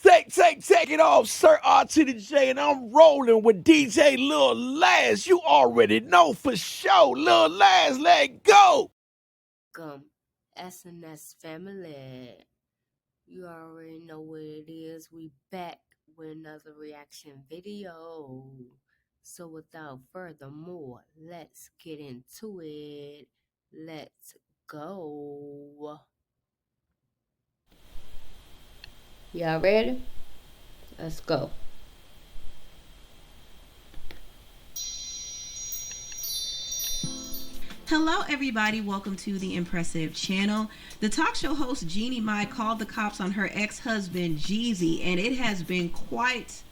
Take it off, Sir R to the J, and I'm rolling with DJ Lil Laz. You already know for sure. Lil Laz, let go. SNS family. You already know what it is. We back with another reaction video. So without further more, let's get into it. Let's go. Y'all ready? Let's go. Hello everybody, welcome to the Impressive channel. The talk show host Jeannie Mai called the cops on her ex-husband Jeezy, and it has been quite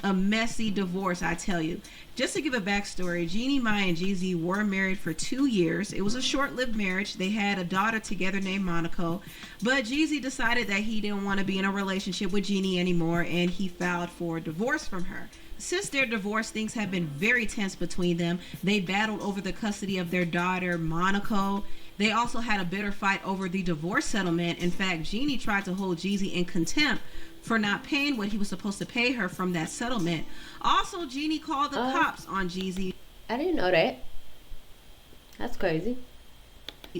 a messy divorce, I tell you. Just to give a backstory, Jeannie Mai and Jeezy were married for 2 years. It was a short-lived marriage. They had a daughter together named Monaco, but Jeezy decided that he didn't want to be in a relationship with Jeannie anymore, and he filed for divorce from her. Since their divorce, things have been very tense between them. They battled over the custody of their daughter, Monaco. They also had a bitter fight over the divorce settlement. In fact, Jeannie tried to hold Jeezy in contempt for not paying what he was supposed to pay her from that settlement. Also, Jeannie called the cops on Jeezy. I didn't know that. That's crazy.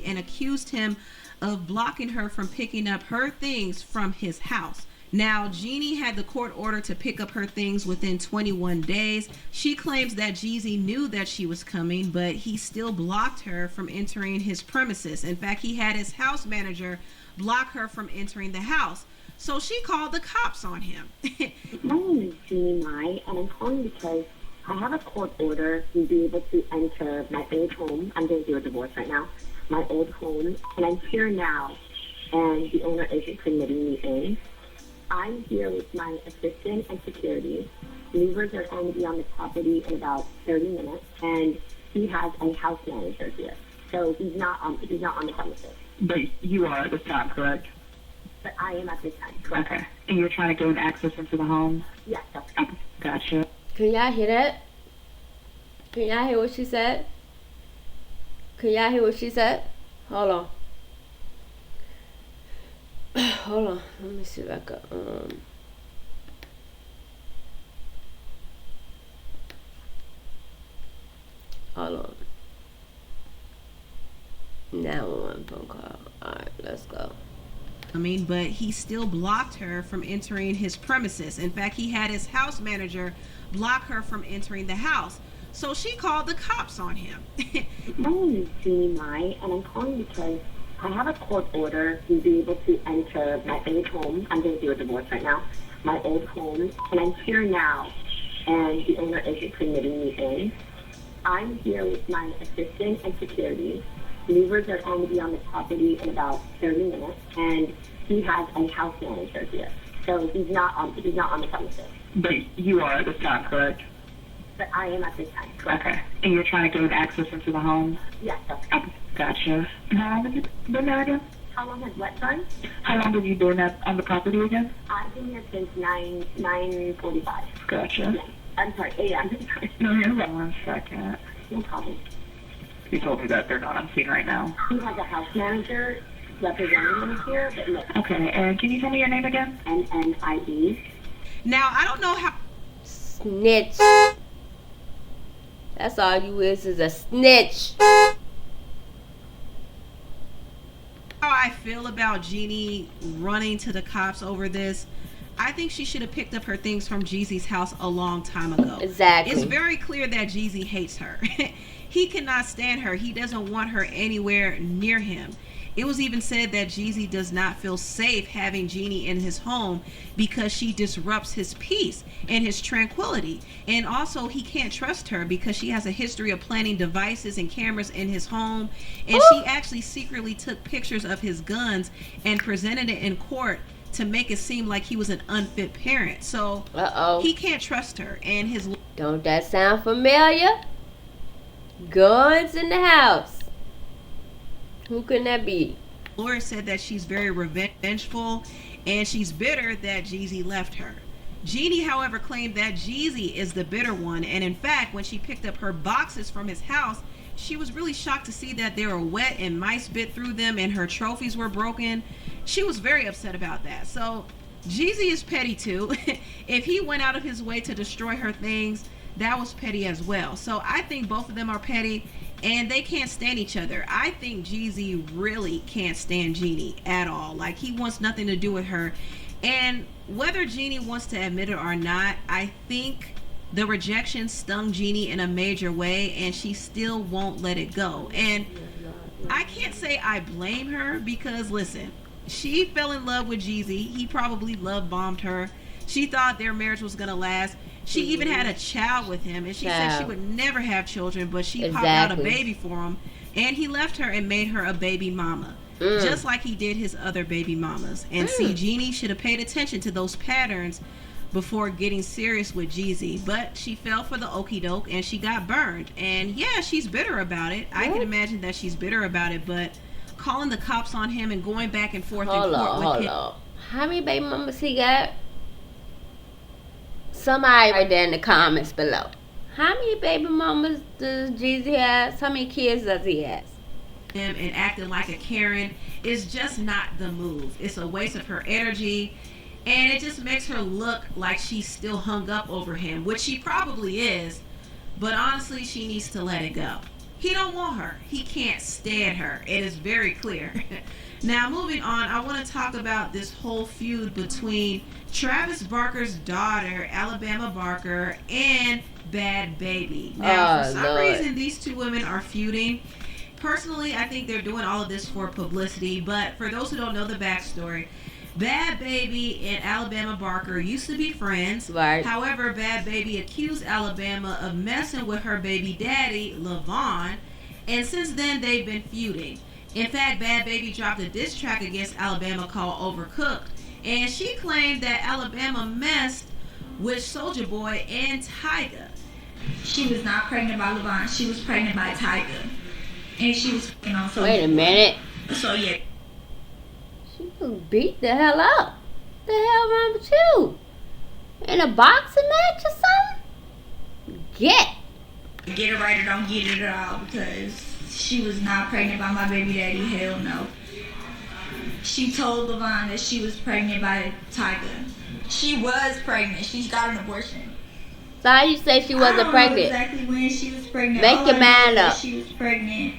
And accused him of blocking her from picking up her things from his house. Now, Jeannie had the court order to pick up her things within 21 days. She claims that Jeezy knew that she was coming, but he still blocked her from entering his premises. In fact, he had his house manager block her from entering the house. So she called the cops on him. My name is Jeannie Mai, and I'm calling because I have a court order to be able to enter my old home. I'm going through a divorce right now. My old home, and I'm here now, and the owner isn't permitting me in. I'm here with my assistant and security. Movers are going to be on the property in about 30 minutes, and he has a house manager here. So he's not on the premises. But you are at this time, correct? But I am at this time, correct? Okay. And you're trying to gain access into the home? Yes, that's Okay. Gotcha. Can y'all hear that? Can y'all hear what she said? Can y'all hear what she said? Hold on. Hold on. Let me see if I can hold on. Now one phone call. Alright, let's go. But he still blocked her from entering his premises. In fact, he had his house manager block her from entering the house. So she called the cops on him. My name is Jeannie Mai, and I'm calling because I have a court order to be able to enter my old home. I'm going through a divorce right now. My old home, and I'm here now, and the owner isn't permitting me in. I'm here with my assistant and security. Movers are going to be on the property in about 30 minutes, and he has a house manager here. So he's not on the premises. But you are at this time, correct? But I am at this time, correct? Okay. And you're trying to gain access into the home? Yes, that's Okay. Gotcha. And how long have you been there again? How long has what done? How long have you been on the property again? I've been here since 9:45. Gotcha. Yes. I'm sorry, a.m. Sorry. No, you're wrong. 1 second. No problem. You told me that they're not on scene right now. He has a house manager representing him here, but no. Okay, and can you tell me your name again? NNIE. Now, I don't know how... Snitch. That's all you is a snitch. How I feel about Jeannie running to the cops over this. I think she should have picked up her things from Jeezy's house a long time ago. Exactly. It's very clear that Jeezy hates her. He cannot stand her. He doesn't want her anywhere near him. It was even said that Jeezy does not feel safe having Jeannie in his home because she disrupts his peace and his tranquility. And also, he can't trust her because she has a history of planting devices and cameras in his home. And she actually secretly took pictures of his guns and presented it in court to make it seem like he was an unfit parent. So he can't trust her. And his... Don't that sound familiar? Guns in the house. Who can that be? Lawyer said that she's very revengeful and she's bitter that Jeezy left her. Jeannie, however, claimed that Jeezy is the bitter one, and in fact, when she picked up her boxes from his house, she was really shocked to see that they were wet and mice bit through them and her trophies were broken. She was very upset about that. So Jeezy is petty too. If he went out of his way to destroy her things, that was petty as well. So I think both of them are petty, and they can't stand each other. I think Jeezy really can't stand Jeannie at all. Like, he wants nothing to do with her. And whether Jeannie wants to admit it or not, I think the rejection stung Jeannie in a major way, and she still won't let it go. And I can't say I blame her, because listen, she fell in love with Jeezy. He probably love bombed her. She thought their marriage was gonna last. She even had a child with him, and she said she would never have children, but she popped out a baby for him, and he left her and made her a baby mama, just like he did his other baby mamas. And see, Jeannie should have paid attention to those patterns before getting serious with Jeezy, but she fell for the okie doke and she got burned. And yeah, she's bitter about it. I can imagine that she's bitter about it, but calling the cops on him and going back and forth in court with him. How many baby mamas he got? Somebody right there in the comments below. How many baby mamas does Jeezy have? How many kids does he have? And acting like a Karen is just not the move. It's a waste of her energy, and it just makes her look like she's still hung up over him, which she probably is, but honestly, she needs to let it go. He don't want her. He can't stand her. It is very clear. Now, moving on, I want to talk about this whole feud between Travis Barker's daughter, Alabama Barker, and Bad Baby. Now, for some reason, these two women are feuding. Personally, I think they're doing all of this for publicity, but for those who don't know the backstory, Bad Baby and Alabama Barker used to be friends. Right. However, Bad Baby accused Alabama of messing with her baby daddy, Levon, and since then they've been feuding. In fact, Bad Baby dropped a diss track against Alabama called Overcooked, and she claimed that Alabama messed with Soulja Boy and Tyga. She was not pregnant by Levon. She was pregnant by Tyga. And she was, so... Wait a minute. So, yeah. She was beat the hell up. The hell wrong with you? In a boxing match or something? Get it right or don't get it at all, because she was not pregnant by my baby daddy. Hell no. She told Levon that she was pregnant by Tyga. She was pregnant. She got an abortion. So how you say she wasn't pregnant? Exactly when she was pregnant. Make your mind up. She was pregnant.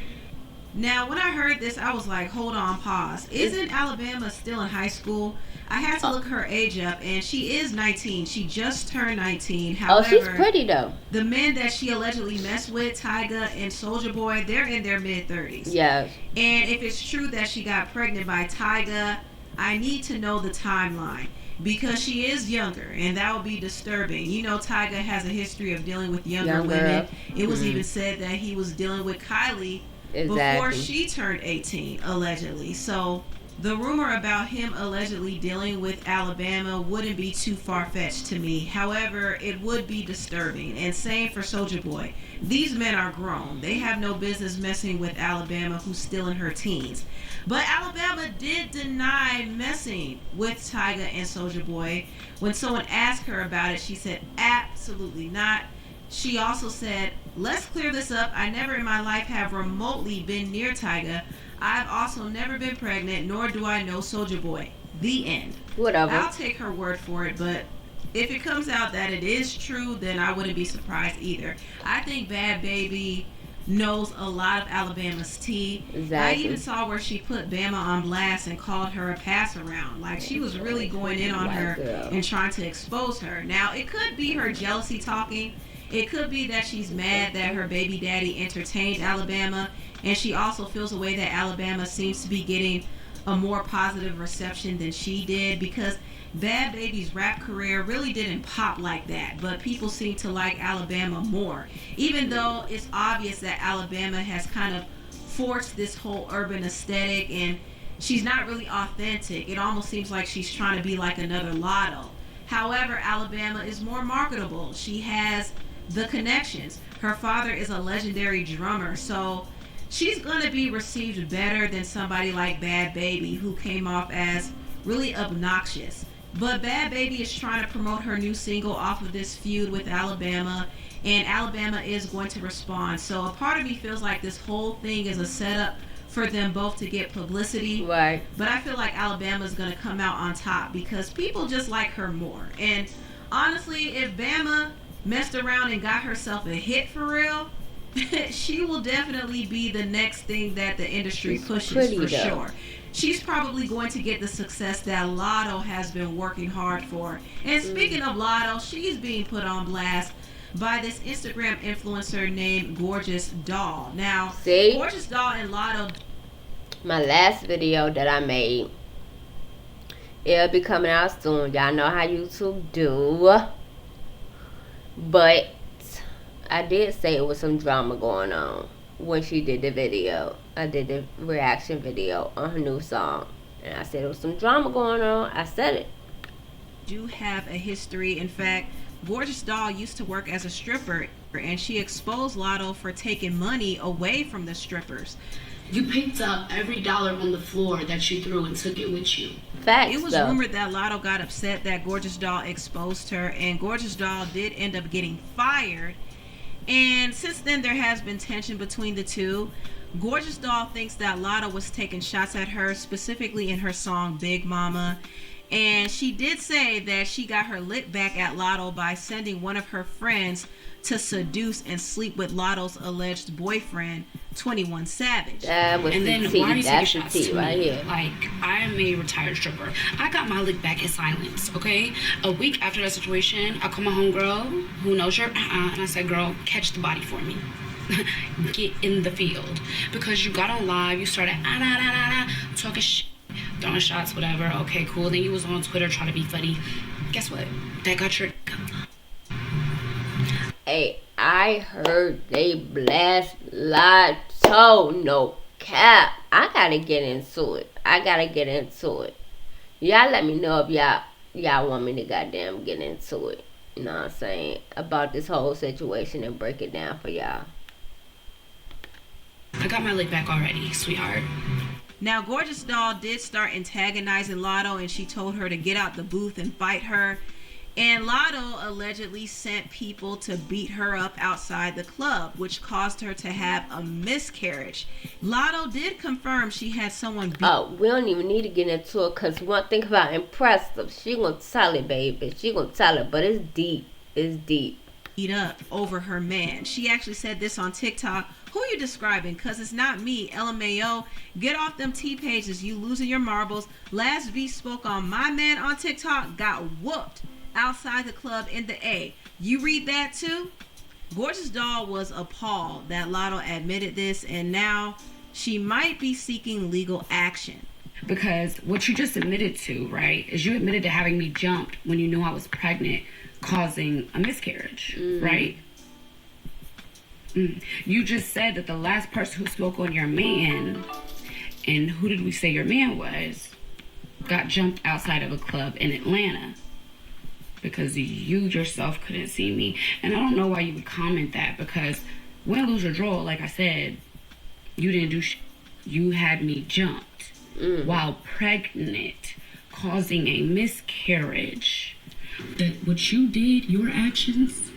Now, when I heard this, I was like, hold on, pause. Isn't Alabama still in high school? I had to look her age up, and she is 19. She just turned 19. However, she's pretty, though. The men that she allegedly messed with, Tyga and Soulja Boy, they're in their mid-30s. Yes. And if it's true that she got pregnant by Tyga, I need to know the timeline, because she is younger, and that would be disturbing. You know, Tyga has a history of dealing with younger women. It was even said that he was dealing with Kylie before she turned 18, allegedly. So the rumor about him allegedly dealing with Alabama wouldn't be too far-fetched to me. However, it would be disturbing. And same for Soulja Boy. These men are grown. They have no business messing with Alabama, who's still in her teens. But Alabama did deny messing with Tyga and Soulja Boy. When someone asked her about it, she said, absolutely not. She also said, let's clear this up. I never in my life have remotely been near Tyga. I've also never been pregnant, nor do I know Soulja Boy. The end. Whatever. I'll take her word for it, but if it comes out that it is true, then I wouldn't be surprised either. I think Bad Baby knows a lot of Alabama's tea. Exactly. I even saw where she put Bama on blast and called her a pass around. Like, she was really going in on her and trying to expose her. Now, it could be her jealousy talking. It could be that she's mad that her baby daddy entertained Alabama, and she also feels the way that Alabama seems to be getting a more positive reception than she did, because Bad Baby's rap career really didn't pop like that, but people seem to like Alabama more, even though it's obvious that Alabama has kind of forced this whole urban aesthetic, and she's not really authentic. It almost seems like she's trying to be like another Lotto. However, Alabama is more marketable. She has the connections. Her father is a legendary drummer, so she's going to be received better than somebody like Bad Baby, who came off as really obnoxious. But Bad Baby is trying to promote her new single off of this feud with Alabama, and Alabama is going to respond. So a part of me feels like this whole thing is a setup for them both to get publicity. Right. But I feel like Alabama's going to come out on top because people just like her more. And honestly, if Bama messed around and got herself a hit for real, she will definitely be the next thing that the industry pushes for sure. She's probably going to get the success that Lotto has been working hard for. And speaking of Lotto, she's being put on blast by this Instagram influencer named Gorgeous Doll. Now, See? Gorgeous Doll and Lotto. My last video that I made, it'll be coming out soon. Y'all know how YouTube do. But I did say it was some drama going on when she did the video. I did the reaction video on her new song. And I said there was some drama going on. I said it. Do have a history. In fact, Gorgeous Doll used to work as a stripper, and she exposed Lotto for taking money away from the strippers. You picked up every dollar on the floor that you threw and took it with you. Facts, It was though. rumored that Lotto got upset that Gorgeous Doll exposed her, and Gorgeous Doll did end up getting fired. And since then, there has been tension between the two. Gorgeous Doll thinks that Lotto was taking shots at her, specifically in her song Big Mama. And she did say that she got her lick back at Lotto by sending one of her friends to seduce and sleep with Lotto's alleged boyfriend, 21 Savage. That was And the then tea. why are you taking That's the shots tea to right me? here. Like, I am a retired stripper. I got my lick back in silence, okay? A week after that situation, I called my homegirl, who knows her, and I said, girl, catch the body for me. Get in the field. Because you got on live, you started talking shit, throwing shots, whatever. Okay, cool. Then you was on Twitter trying to be funny. Guess what? That got your... Hey, I heard they blast Lotto. No cap. I gotta get into it. Y'all let me know if y'all want me to goddamn get into it. You know what I'm saying? About this whole situation and break it down for y'all. I got my lick back already, sweetheart. Now, Gorgeous Doll did start antagonizing Lotto, and she told her to get out the booth and fight her. And Lotto allegedly sent people to beat her up outside the club, which caused her to have a miscarriage. Lotto did confirm she had someone beat. Oh, we don't even need to get into it, because one thing about impressive, she gonna tell it, baby. She gonna tell it, but it's deep. It's deep. Beat up over her man. She actually said this on TikTok. Who you describing? Cause it's not me. LMAO. Get off them T pages. You losing your marbles. Last beat spoke on my man on TikTok. Got whooped outside the club in the A. You read that too? Gorgeous Doll was appalled that Lotto admitted this, and now she might be seeking legal action. Because what you just admitted to, right, is you admitted to having me jumped when you knew I was pregnant, causing a miscarriage, right? You just said that the last person who spoke on your man, and who did we say your man was, got jumped outside of a club in Atlanta because you yourself couldn't see me. And I don't know why you would comment that, because win, lose, or draw, like I said, you didn't do you had me jumped while pregnant, causing a miscarriage. That what you did, your actions,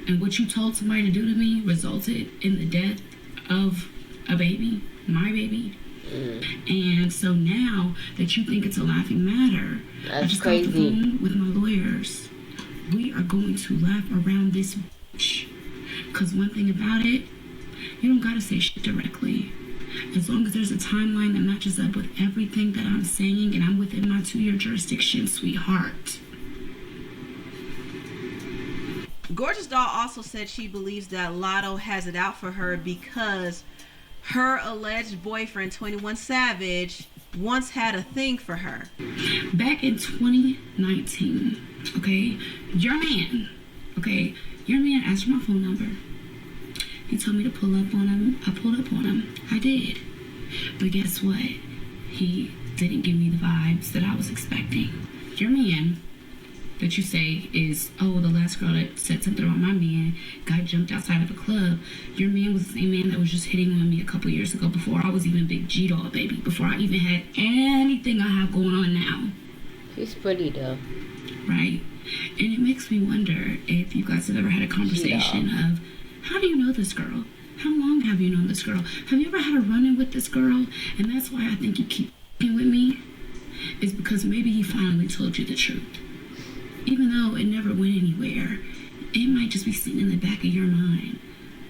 and what you told somebody to do to me resulted in the death of a baby, my baby. And so now that you think it's a laughing matter, I just got the phone with my lawyers. We are going to laugh around this bitch. Because one thing about it, you don't gotta say shit directly. As long as there's a timeline that matches up with everything that I'm saying and I'm within my 2-year jurisdiction, sweetheart. Gorgeous Doll also said she believes that Lotto has it out for her because her alleged boyfriend, 21 Savage, once had a thing for her. Back in 2019, okay, your man asked for my phone number. He told me to pull up on him. I pulled up on him. I did. But guess what? He didn't give me the vibes that I was expecting. Your man that you say is, oh, the last girl that said something about my man got jumped outside of a club. Your man was the same man that was just hitting on me a couple years ago, before I was even Big G-Dog, baby. Before I even had anything I have going on now. She's pretty, though. Right? And it makes me wonder if you guys have ever had a conversation of, how do you know this girl? How long have you known this girl? Have you ever had a run-in with this girl? And that's why I think you keep f***ing with me. Is because maybe he finally told you the truth. Even though it never went anywhere, it might just be sitting in the back of your mind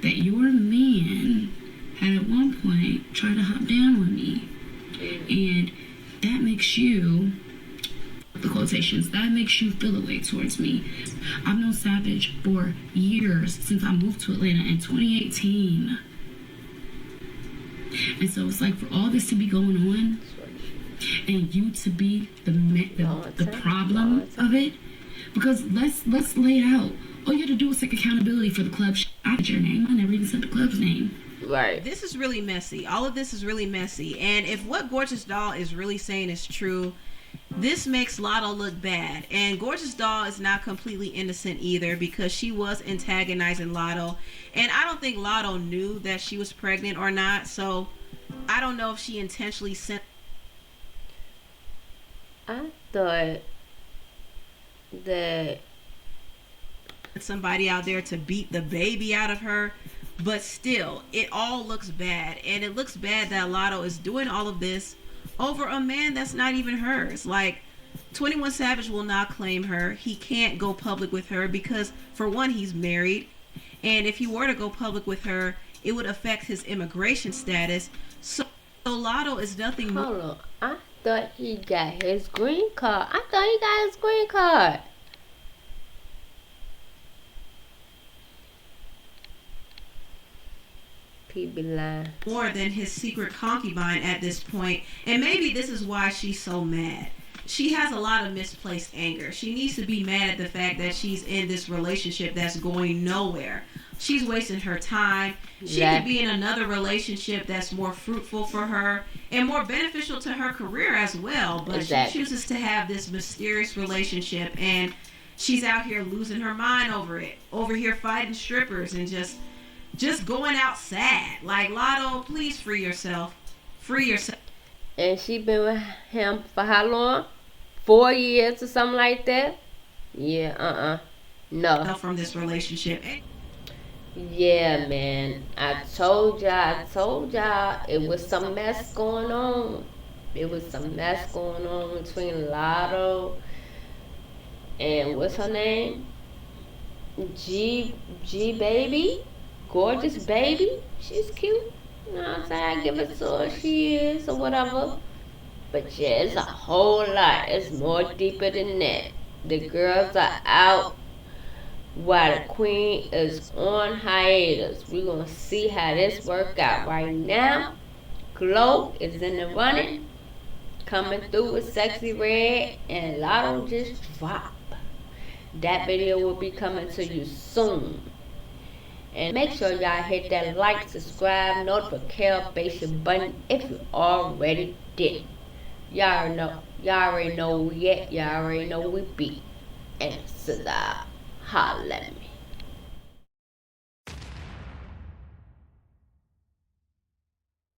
that your man had at one point tried to hop down with me. And that makes you, the quotations, that makes you feel a way towards me. I've known Savage for years, since I moved to Atlanta in 2018. And so it's like, for all this to be going on and you to be the problem of it, because let's lay it out. All you had to do was take accountability for the club. I had your name. I never even said the club's name. Right. This is really messy. All of this is really messy. And if what Gorgeous Doll is really saying is true, this makes Lotto look bad. And Gorgeous Doll is not completely innocent either, because she was antagonizing Lotto. And I don't think Lotto knew that she was pregnant or not. So I don't know if she intentionally sent. I thought that somebody out there to beat the baby out of her. But still, it all looks bad. And it looks bad that Lotto is doing all of this over a man that's not even hers. Like, 21 Savage will not claim her. He can't go public with her because, for one, he's married. And if he were to go public with her, it would affect his immigration status. So Lotto is nothing more. Hold on. I thought he got his green card. I thought he got his green card. PB line. More than his secret concubine at this point. And maybe this is why she's so mad. She has a lot of misplaced anger. She needs to be mad at the fact that she's in this relationship that's going nowhere. She's wasting her time. She could be in another relationship that's more fruitful for her and more beneficial to her career as well. But she chooses to have this mysterious relationship, and she's out here losing her mind over it. Over here fighting strippers and just going out sad. Like, Lotto, please free yourself. Free yourself. And she been with him for how long? 4 years or something like that? Yeah, no. From this relationship. Yeah, man. I told y'all it was some mess going on. It was some mess going on between Lotto and what's her name? G Baby? Gorgeous Baby? She's cute. You know what I'm saying? I give it to her. She is, or whatever. But yeah, it's a whole lot. It's more deeper than that. The girls are out while the queen is on hiatus. We're going to see how this work out. Right now, Glow is in the running, coming through with Sexy Red, and Lotto just dropped. That video will be coming to you soon. And make sure y'all hit that like, subscribe, notification button if you already did. Y'all already know we at. Y'all already know we be. And Sada, holla at me.